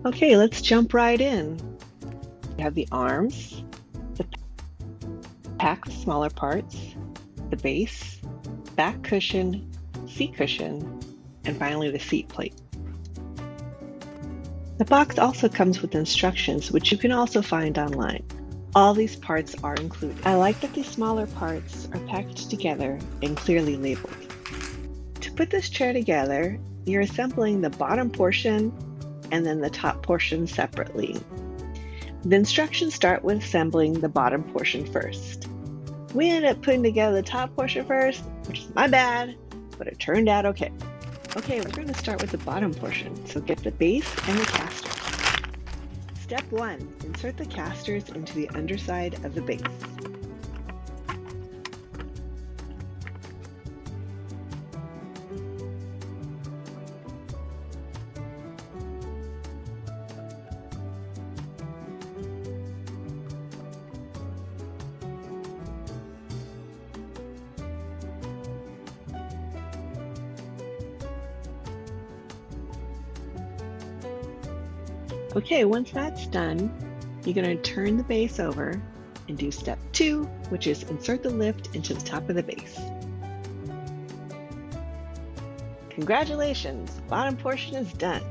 Okay, let's jump right in. We have the arms, the packed smaller parts, the base, back cushion, seat cushion, and finally the seat plate. The box also comes with instructions, which you can also find online. All these parts are included. I like that these smaller parts are packaged together and clearly labeled. To put this chair together, you're assembling the bottom portion and then the top portion separately. The instructions start with assembling the bottom portion first. We ended up putting together the top portion first, which is my bad, but it turned out okay. Okay, we're going to start with the bottom portion, so get the base and the casters. Step 1, insert the casters into the underside of the base. Okay, once that's done, you're going to turn the base over and do step 2, which is insert the lift into the top of the base. Congratulations, the bottom portion is done.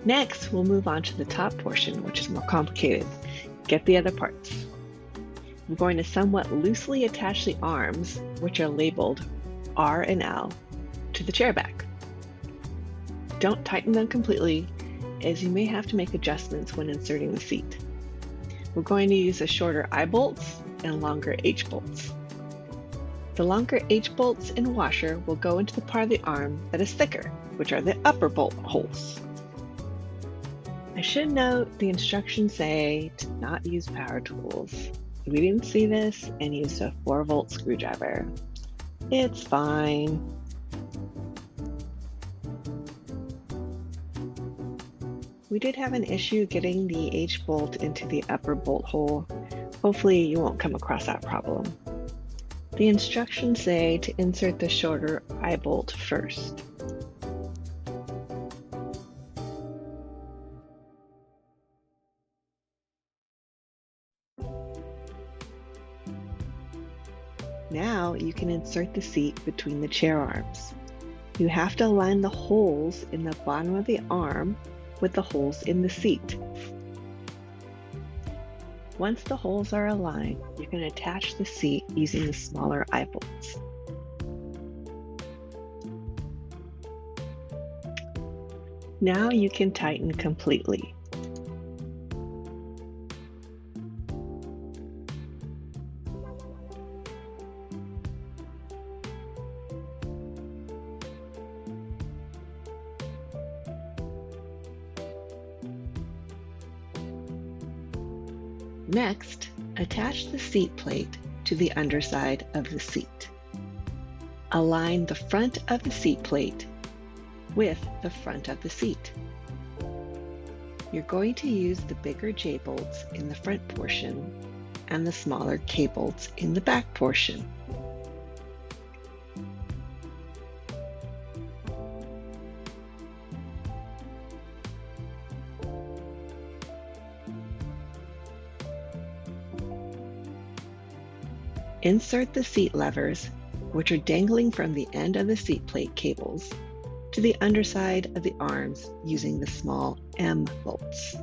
Next, we'll move on to the top portion, which is more complicated. Get the other parts. I'm going to somewhat loosely attach the arms, which are labeled R and L, to the chair back. Don't tighten them completely, as you may have to make adjustments when inserting the seat. We're going to use the shorter I bolts and longer H bolts. The longer H bolts and washer will go into the part of the arm that is thicker, which are the upper bolt holes. I should note the instructions say to not use power tools. We didn't see this and used a 4-volt screwdriver. It's fine. We did have an issue getting the H bolt into the upper bolt hole. Hopefully you won't come across that problem. The instructions say to insert the shorter I bolt first. Now you can insert the seat between the chair arms. You have to align the holes in the bottom of the arm with the holes in the seat. Once the holes are aligned, you can attach the seat using the smaller I bolts. Now you can tighten completely. Next, attach the seat plate to the underside of the seat. Align the front of the seat plate with the front of the seat. You're going to use the bigger J bolts in the front portion and the smaller K bolts in the back portion. Insert the seat levers, which are dangling from the end of the seat plate cables, to the underside of the arms using the small M bolts.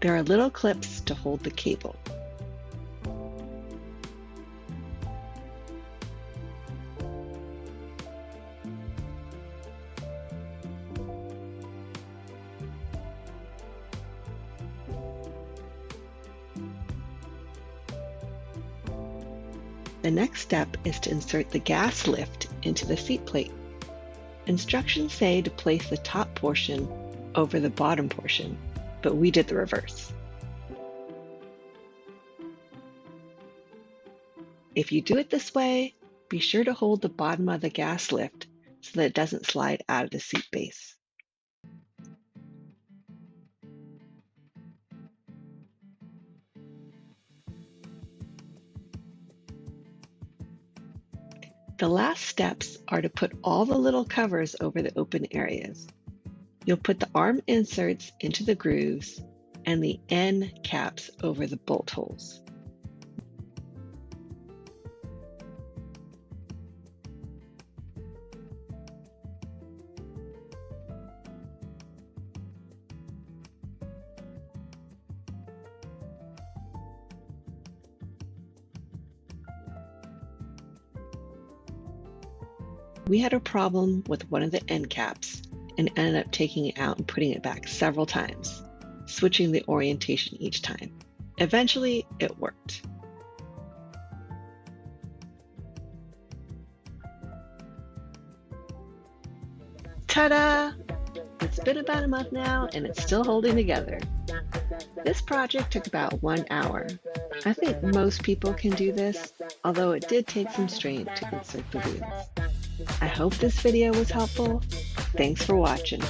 There are little clips to hold the cable. The next step is to insert the gas lift into the seat plate. Instructions say to place the top portion over the bottom portion, but we did the reverse. If you do it this way, be sure to hold the bottom of the gas lift so that it doesn't slide out of the seat base. The last steps are to put all the little covers over the open areas. You'll put the arm inserts into the grooves and the end caps over the bolt holes. We had a problem with one of the end caps and ended up taking it out and putting it back several times, switching the orientation each time. Eventually, it worked. Ta-da! It's been about a month now and it's still holding together. This project took about 1 hour. I think most people can do this, although it did take some strength to insert the wheels. I hope this video was helpful. Thanks for watching.